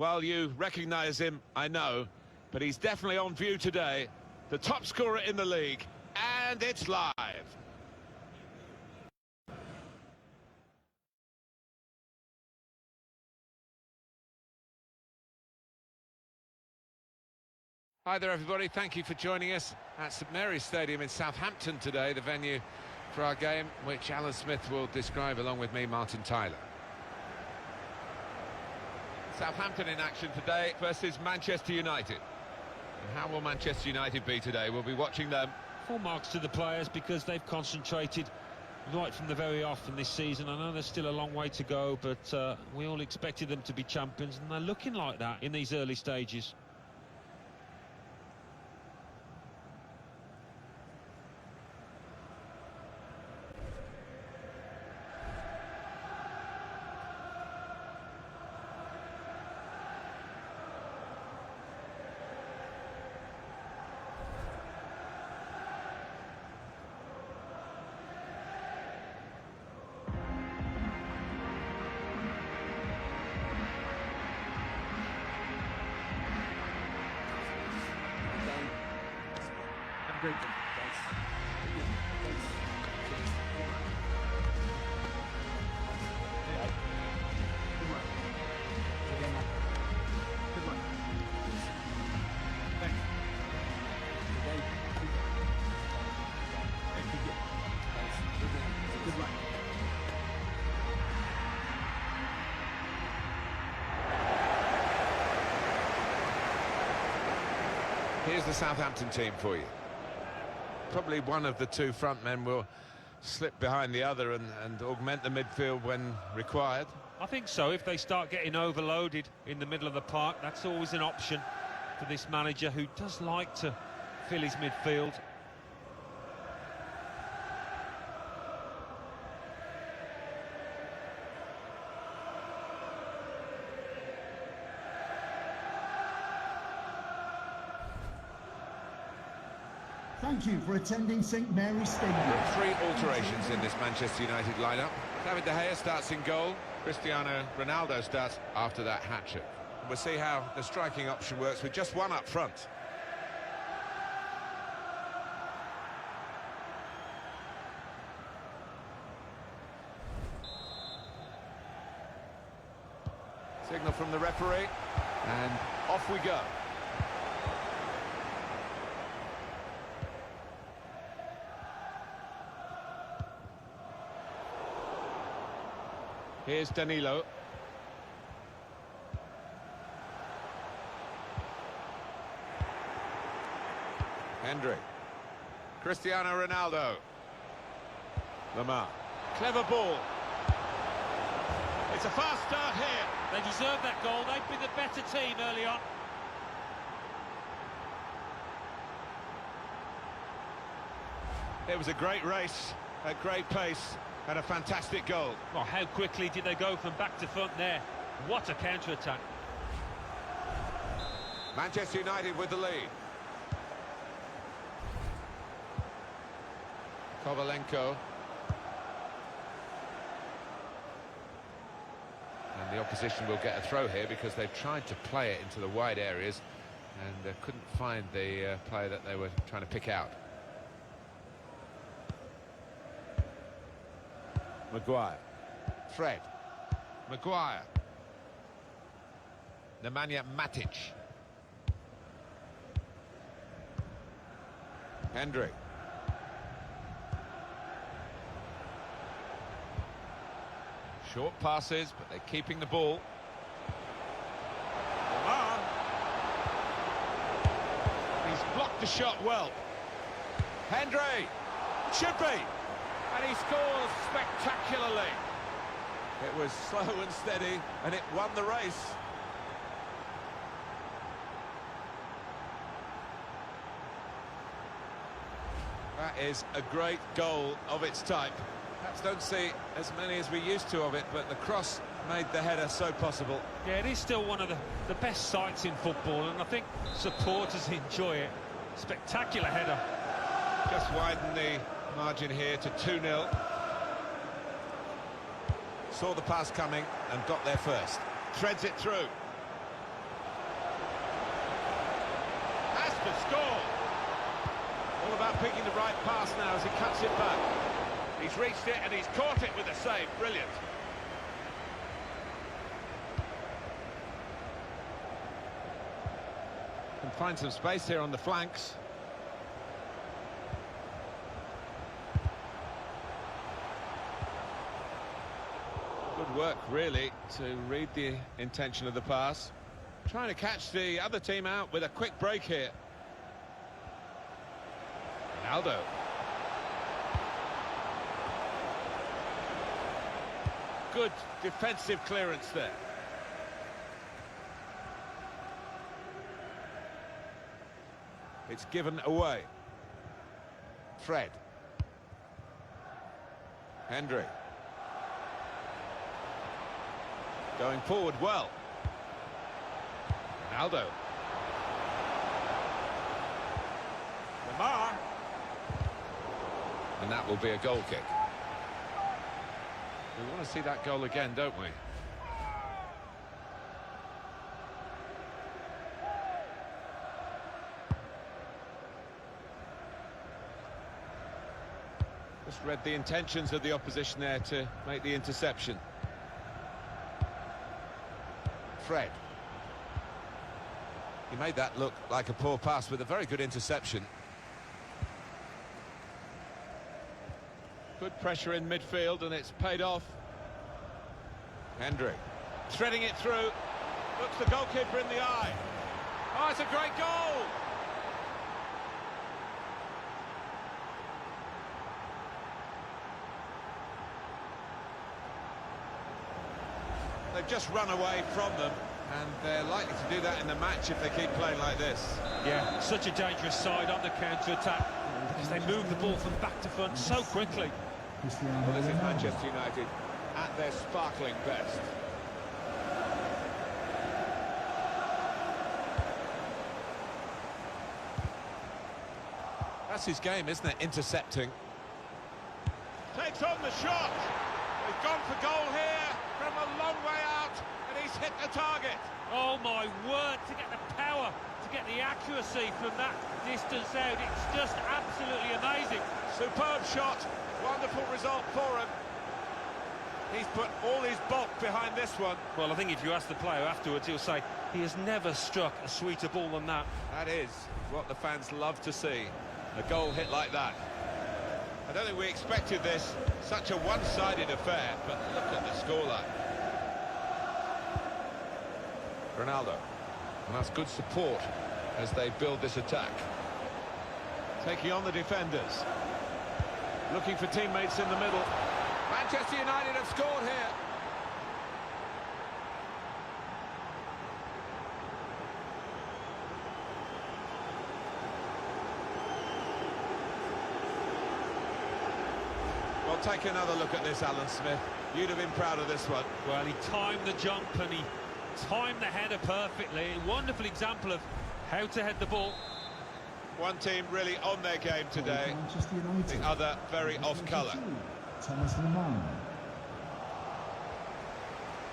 Well, you recognise him, I know, but he's definitely on view today. The top scorer in the league, and it's live. Hi there, everybody. Thank you for joining us at St Mary's Stadium in Southampton today, the venue for our game, which Alan Smith will describe along with me, Martin Tyler. Southampton in action today versus Manchester United. And how will Manchester United be today? We'll be watching them. Full marks to the players because they've concentrated right from the very off in this season. I know there's still a long way to go, but we all expected them to be champions, and they're looking like that in these early stages. Great. Here's the Southampton team for you. Probably one of the two front men will slip behind the other and augment the midfield when required. I think so. If they start getting overloaded in the middle of the park, that's always an option for this manager, who does like to fill his midfield. Thank you for attending St Mary's Stadium. Three alterations in this Manchester United lineup. David De Gea starts in goal. Cristiano Ronaldo starts after that hat-trick. We'll see how the striking option works with just one up front. Signal from the referee, and off we go. Here's Danilo. Hendry. Cristiano Ronaldo. Lamar. Clever ball. It's a fast start here. They deserve that goal. They've been the better team early on. It was a great race, at great pace, and a fantastic goal. Well, how quickly did they go from back to front there? What a counter-attack. Manchester United with the lead. Kovalenko. And the opposition will get a throw here because they've tried to play it into the wide areas and couldn't find the player that they were trying to pick out. Maguire. Fred. Maguire. Nemanja Matic. Hendry. Short passes, but they're keeping the ball. Lamar. He's blocked the shot well. Hendry. Should be. And he scores spectacularly. It was slow and steady, and it won the race. That is a great goal of its type. Perhaps don't see as many as we used to of it, but the cross made the header so possible. Yeah, it is still one of the best sights in football, and I think supporters enjoy it. Spectacular header. Just widen the margin here to 2-0. Saw the pass coming and got there first. Threads it through. to score. All about picking the right pass now as he cuts it back. He's reached it and he's caught it with a save. Brilliant. Can find some space here on the flanks. Good work, really, to read the intention of the pass. Trying to catch the other team out with a quick break here. Ronaldo. Good defensive clearance there. It's given away. Fred. Hendry. Going forward well. Ronaldo. Lamar. And that will be a goal kick. We want to see that goal again, don't we? Just read the intentions of the opposition there to make the interception. Fred. He made that look like a poor pass with a very good interception. Good pressure in midfield and it's paid off. Hendry threading it through. Looks the goalkeeper in the eye. Oh, it's a great goal! They've just run away from them, and they're likely to do that in the match if they keep playing like this. Yeah, such a dangerous side on the counter-attack, because they move the ball from back to front so quickly. Well, this is Manchester United at their sparkling best. That's his game, isn't it? Intercepting. Takes on the shot. They've gone for goal here from a long way out, and he's hit the target. Oh my word, to get the power, to get the accuracy from that distance out, it's just absolutely amazing. Superb shot, wonderful result for him. He's put all his bulk behind this one. Well, I think if you ask the player afterwards, he'll say he has never struck a sweeter ball than that. That is what the fans love to see, a goal hit like that. I don't think we expected this, such a one-sided affair, but look at the scoreline. Ronaldo, and that's good support as they build this attack. Taking on the defenders. Looking for teammates in the middle. Manchester United have scored here. Well, take another look at this, Alan Smith. You'd have been proud of this one. Well, he timed the jump and he timed the header perfectly. A wonderful example of how to head the ball. One team really on their game today, the other very off-colour. Thomas Lamar.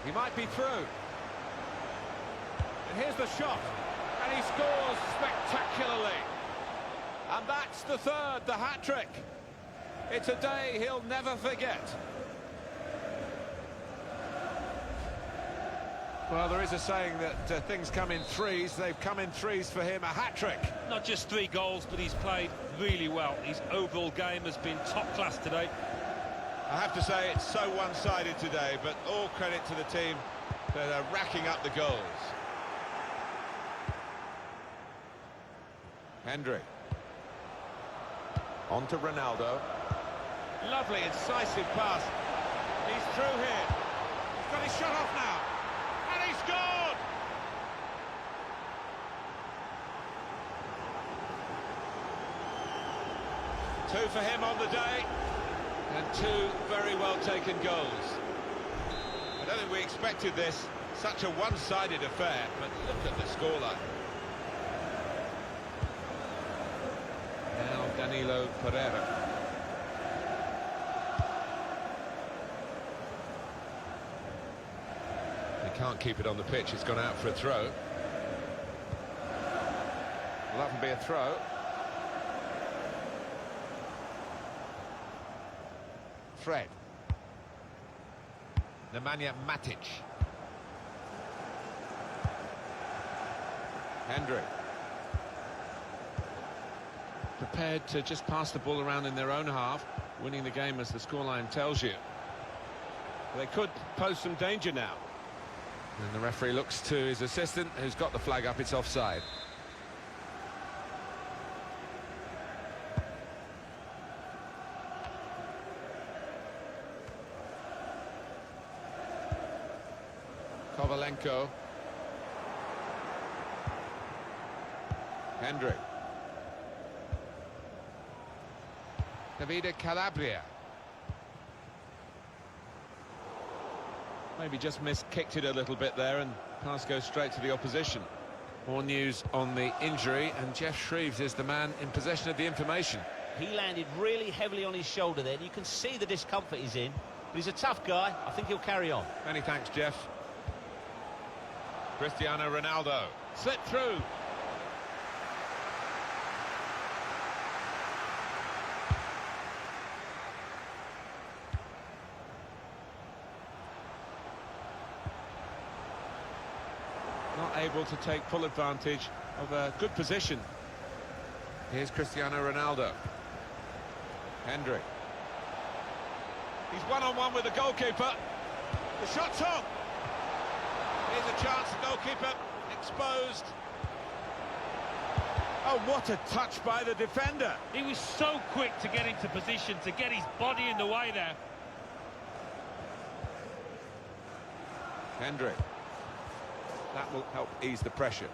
He might be through. And here's the shot. And he scores spectacularly. And that's the third, the hat-trick. It's a day he'll never forget. Well, there is a saying that things come in threes. They've come in threes for him, a hat-trick. Not just 3 goals, but he's played really well. His overall game has been top class today. I have to say it's so one-sided today, but all credit to the team that are racking up the goals. Hendry. On to Ronaldo. Lovely, incisive pass. He's through here. He's got his shot off now. And he scored! Two for him on the day. And 2 very well-taken goals. I don't think we expected this. Such a one-sided affair, but look at the scoreline. Now Danilo Pereira. They can't keep it on the pitch. It's gone out for a throw. Well, that can be a throw. Fred. Nemanja Matic. Hendry. Prepared to just pass the ball around in their own half, winning the game as the scoreline tells you. They could pose some danger now. And the referee looks to his assistant, who's got the flag up. It's offside. Kovalenko. Hendry. Davide Calabria. Maybe just kicked it a little bit there, and pass goes straight to the opposition. More news on the injury, and Jeff Shreves is the man in possession of the information. He landed really heavily on his shoulder there. You can see the discomfort he's in, but he's a tough guy. I think he'll carry on. Many thanks, Jeff. Cristiano Ronaldo. Slipped through. Not able to take full advantage of a good position. Here's Cristiano Ronaldo. Hendry. He's one-on-one with the goalkeeper. The shot's on. Here's a chance, the goalkeeper exposed. Oh, what a touch by the defender. He was so quick to get into position, to get his body in the way there. Hendry. That will help ease the pressure.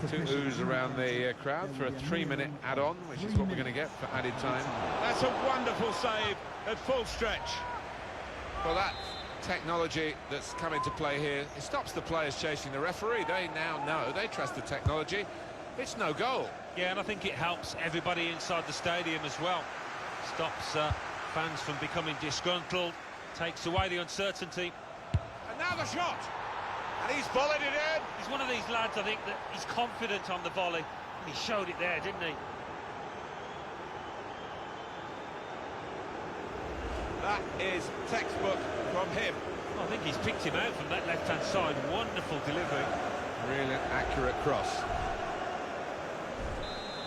Two oohs around the crowd for a 3-minute add-on, which is what we're going to get for added time. That's a wonderful save at full stretch. Well, that technology that's come into play here, it stops the players chasing the referee. They now know, they trust the technology. It's no goal. Yeah, and I think it helps everybody inside the stadium as well. Stops fans from becoming disgruntled, takes away the uncertainty. And now the shot! And he's volleyed it in! He's one of these lads, I think, that he's confident on the volley. And he showed it there, didn't he? That is textbook from him. I think he's picked him out from that left-hand side. Wonderful delivery. Really accurate cross.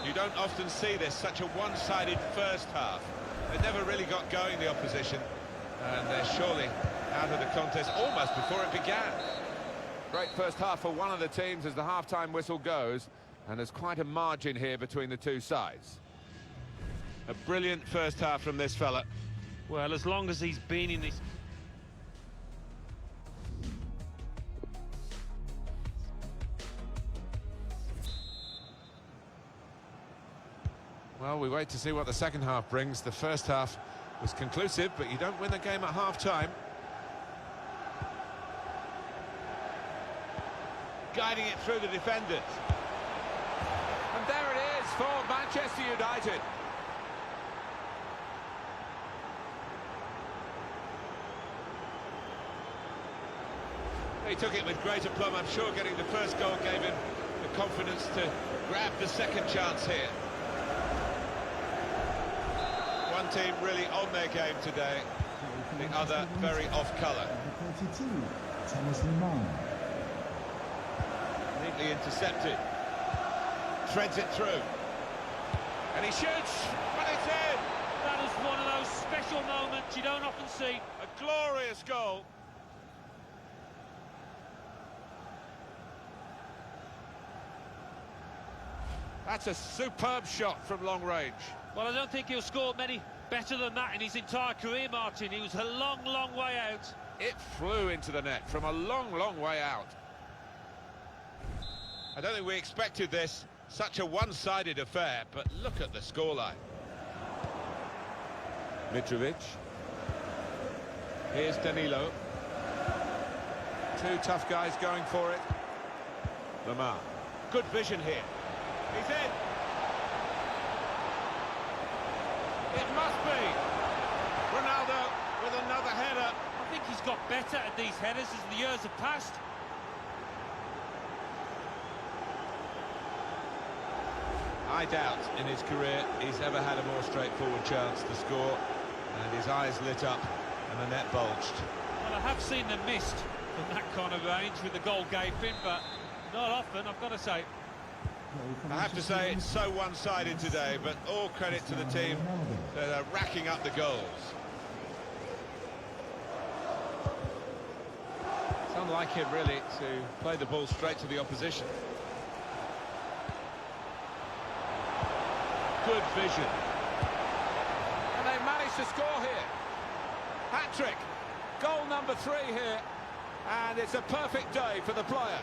You don't often see this, such a one-sided first half. They never really got going, the opposition. And they're surely out of the contest almost before it began. Great first half for one of the teams as the half-time whistle goes. And there's quite a margin here between the two sides. A brilliant first half from this fella. Well, as long as he's been in this... Well, we wait to see what the second half brings. The first half was conclusive, but you don't win the game at half-time. Guiding it through the defenders. And there it is for Manchester United. He took it with great aplomb. I'm sure getting the first goal gave him the confidence to grab the second chance here. One team really on their game today, the other very off-colour. Neatly intercepted. Threads it through. And he shoots, and it's in! That is one of those special moments you don't often see. A glorious goal. That's a superb shot from long range. Well, I don't think he'll score many better than that in his entire career, Martin. He was a long, long way out. It flew into the net from a long, long way out. I don't think we expected this, such a one-sided affair, but look at the scoreline. Mitrovic. Here's Danilo. Two tough guys going for it. Lamar. Good vision here. He's in. It must be. Ronaldo with another header. I think he's got better at these headers as the years have passed. I doubt in his career he's ever had a more straightforward chance to score, and his eyes lit up and the net bulged. Well, I have seen them missed from that kind of range with the goal gaping, but not often, I've got to say. I have to say it's so one-sided today, but all credit to the team that are racking up the goals. It's unlike him, really, to play the ball straight to the opposition. Good vision. And they managed to score here. Hat-trick. Goal number 3 here. And it's a perfect day for the player.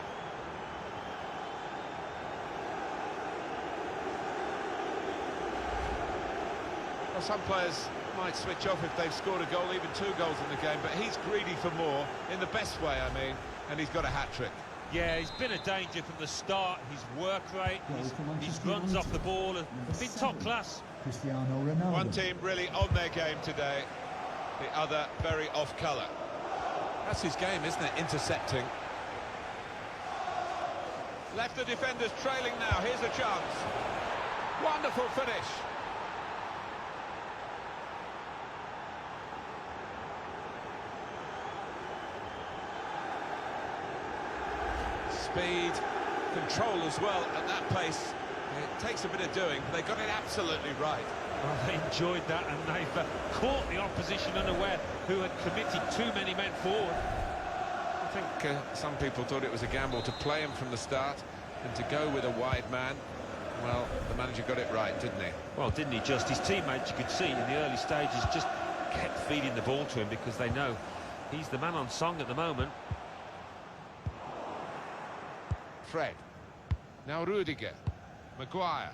Well, some players might switch off if they've scored a goal, even 2 goals in the game, but he's greedy for more, in the best way, I mean, and he's got a hat-trick. Yeah, he's been a danger from the start. His work rate, his runs off the ball have been top class. Cristiano Ronaldo. One team really on their game today, the other very off-colour. That's his game, isn't it? Intercepting. Left the defenders trailing now. Here's a chance. Wonderful finish. Speed, control as well at that pace. It takes a bit of doing, but they got it absolutely right. Well, they enjoyed that, and they've caught the opposition unaware, who had committed too many men forward. I think some people thought it was a gamble to play him from the start and to go with a wide man. Well, the manager got it right, didn't he? Well, didn't he just? His teammates, you could see in the early stages, just kept feeding the ball to him because they know he's the man on song at the moment. Fred. Now Rudiger. Maguire.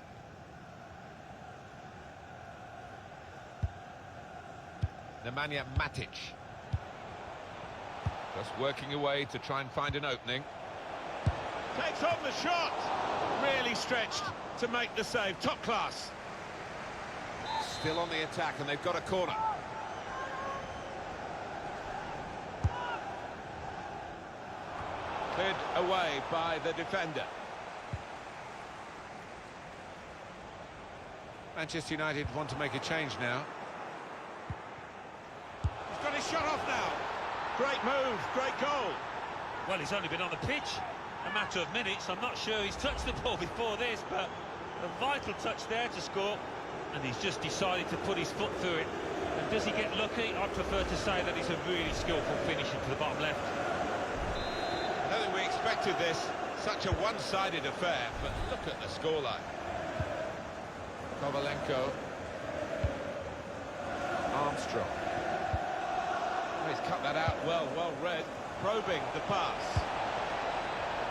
Nemanja Matic. Just working away to try and find an opening. Takes on the shot. Really stretched to make the save. Top class. Still on the attack, and they've got a corner. Cleared away by the defender. Manchester United want to make a change now. He's got his shot off now. Great move, great goal. Well, he's only been on the pitch a matter of minutes. I'm not sure he's touched the ball before this, but a vital touch there to score, and he's just decided to put his foot through it. And does he get lucky? I'd prefer to say that it's a really skillful finish into the bottom left. I don't think we expected this, such a one-sided affair, but look at the scoreline. Kovalenko. Armstrong. Oh, he's cut that out well read. Probing the pass.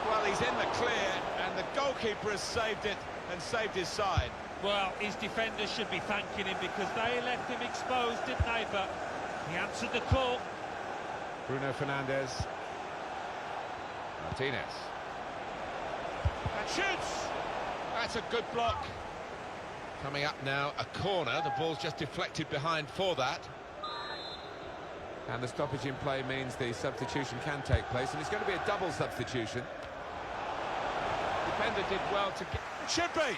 Well, he's in the clear, and the goalkeeper has saved it and saved his side. Well, his defenders should be thanking him because they left him exposed, didn't they? But he answered the call. Bruno Fernandes. Martinez. And shoots! That's a good block. Coming up now, a corner. The ball's just deflected behind for that. And the stoppage in play means the substitution can take place, and it's going to be a double substitution. Defender did well to get... It should be!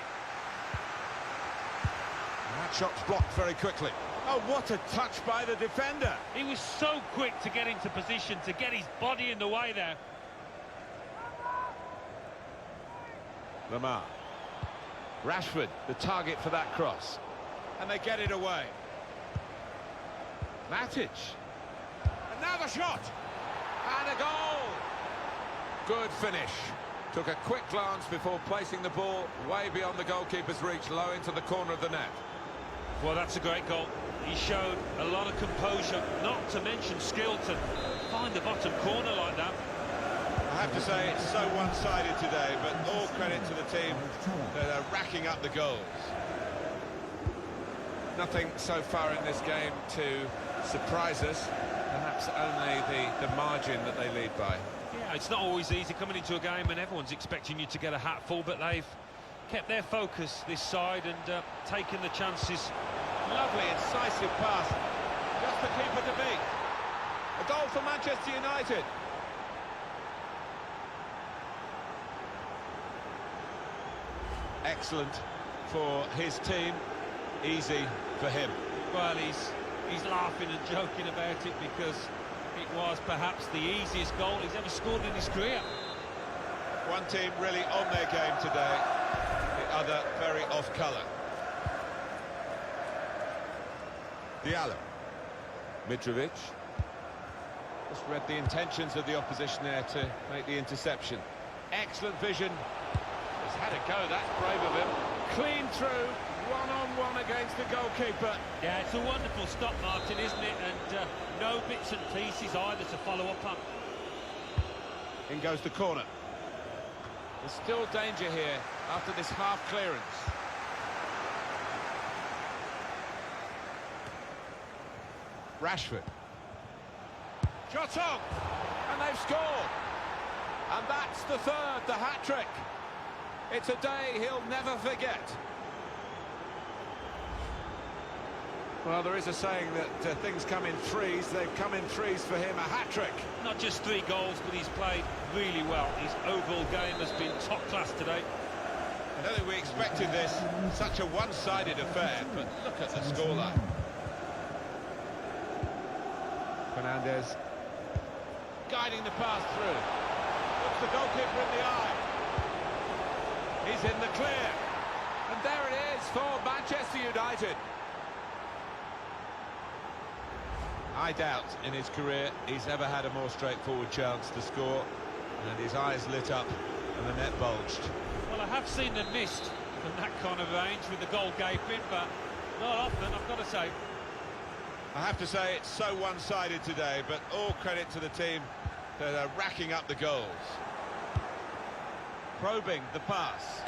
And that shot's blocked very quickly. Oh, what a touch by the defender! He was so quick to get into position, to get his body in the way there. Lamar. Rashford, the target for that cross. And they get it away. Matic. And now the shot! And a goal! Good finish. Took a quick glance before placing the ball way beyond the goalkeeper's reach, low into the corner of the net. Well, that's a great goal. He showed a lot of composure, not to mention skill to find the bottom corner like that. I have to say it's so one-sided today, but all credit to the team that are racking up the goals. Nothing so far in this game to surprise us, perhaps only the margin that they lead by. Yeah, it's not always easy coming into a game and everyone's expecting you to get a hatful, but they've kept their focus this side and taken the chances. Lovely, incisive pass. Just the keeper to beat. A goal for Manchester United. Excellent for his team, easy for him. Well, he's laughing and joking about it because it was perhaps the easiest goal he's ever scored in his career. One team really on their game today, the other very off colour. Diallo. Mitrovic. Just read the intentions of the opposition there to make the interception. Excellent vision. He's had a go, that's brave of him. Clean through, one-on-one against the goalkeeper. Yeah, it's a wonderful stop, Martin, isn't it? And no bits and pieces either to follow up on. In goes the corner. There's still danger here after this half clearance. Rashford. Shot on! And they've scored! And that's the third, the hat-trick. It's a day he'll never forget. Well, there is a saying that things come in threes. They've come in threes for him, a hat-trick. Not just 3 goals, but he's played really well. His overall game has been top class today. I don't think we expected this, such a one-sided affair, but look at the scoreline. Fernandez guiding the pass through. Looks the goalkeeper in the eye. He's in the clear. And there it is for Manchester United. I doubt in his career he's ever had a more straightforward chance to score, and his eyes lit up and the net bulged. Well, I have seen them missed from that kind of range with the goal gaping, but not often, I've got to say. I have to say it's so one-sided today, but all credit to the team that are racking up the goals. Probing the pass.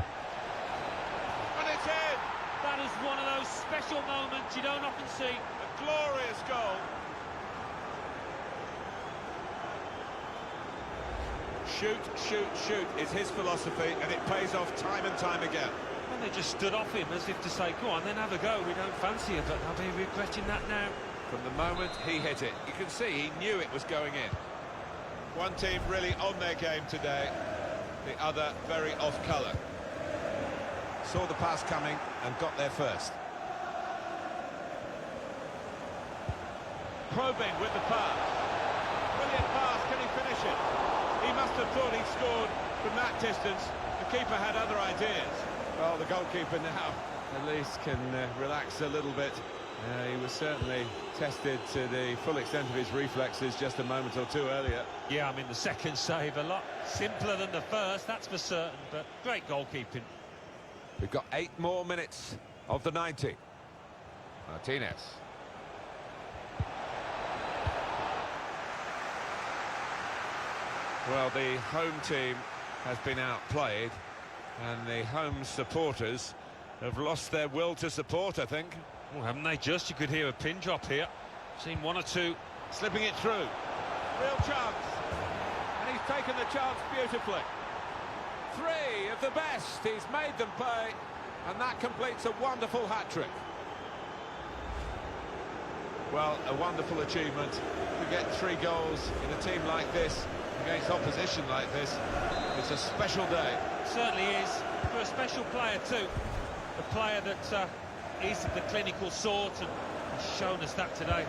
And it's in! That is one of those special moments you don't often see. A glorious goal. Shoot, shoot, shoot is his philosophy, and it pays off time and time again. And they just stood off him as if to say, go on, then have a go, we don't fancy it, but I'll be regretting that now. From the moment he hit it, you can see he knew it was going in. One team really on their game today, the other very off colour. Saw the pass coming and got there first. Probing with the pass. Brilliant pass, can he finish it? He must have thought he scored from that distance. The keeper had other ideas. Well, the goalkeeper now at least can relax a little bit. He was certainly tested to the full extent of his reflexes just a moment or two earlier. Yeah, I mean, the second save a lot simpler than the first, that's for certain, but great goalkeeping. We've got 8 more minutes of the 90. Martinez. Well, the home team has been outplayed, and the home supporters have lost their will to support, I think. Well, haven't they just? You could hear a pin drop here. Seen 1 or 2. Slipping it through. Real chance. And he's taken the chance beautifully. 3 of the best. He's made them pay. And that completes a wonderful hat-trick. Well, a wonderful achievement to get 3 goals in a team like this, against opposition like this. It's a special day. It certainly is. For a special player too. A player that is the clinical sort and has shown us that today.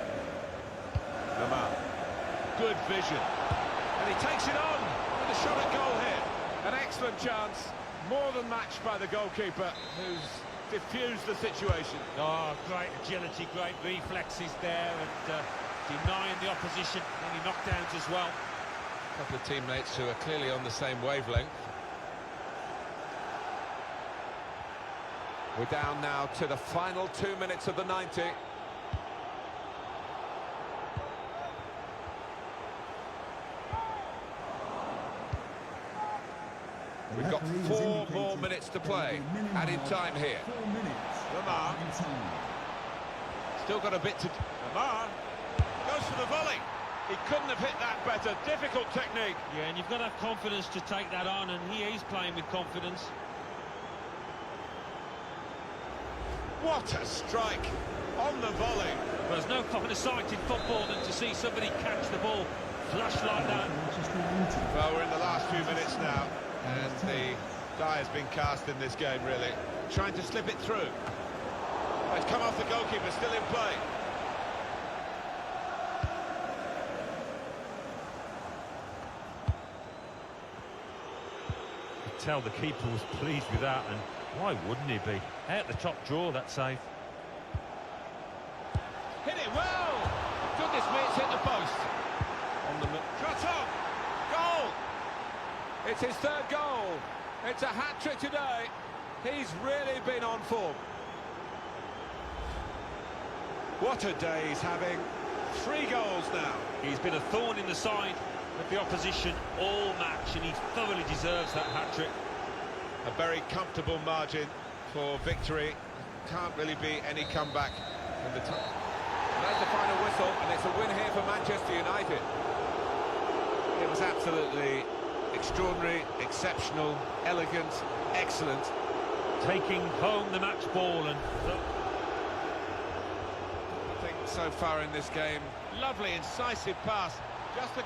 Lamar. Good vision. And he takes it on with a shot at goal here. An excellent chance, more than matched by the goalkeeper, who's diffused the situation. Oh, great agility, great reflexes there, and denying the opposition any knockdowns as well. A couple of teammates who are clearly on the same wavelength. We're down now to the final 2 minutes of the 90. We've got 4 more minutes to play. Added time here. 4 minutes. Lamar. Still got a bit to... Lamar goes for the volley. He couldn't have hit that better. Difficult technique. Yeah, and you've got to have confidence to take that on, and he is playing with confidence. What a strike on the volley. Well, there's no finer sight in football than to see somebody catch the ball flush like that. Well, we're in the last few minutes now, and the Die has been cast in this game, really. Trying to slip it through. It's come off the goalkeeper, still in play. Tell the keeper was pleased with that, and why wouldn't he be? Out the top drawer, that save. Hit it well! Goodness me, it's hit the post. On the shot up! Goal! It's his third goal. It's a hat-trick today. He's really been on form. What a day he's having. 3 goals now. He's been a thorn in the side of the opposition all match, and he thoroughly deserves that hat-trick. A very comfortable margin for victory. Can't really be any comeback in the top. There's the final whistle, and it's a win here for Manchester United. It was absolutely extraordinary, exceptional, elegant, excellent. Taking home the match ball, and I think so far in this game, lovely incisive pass. Just a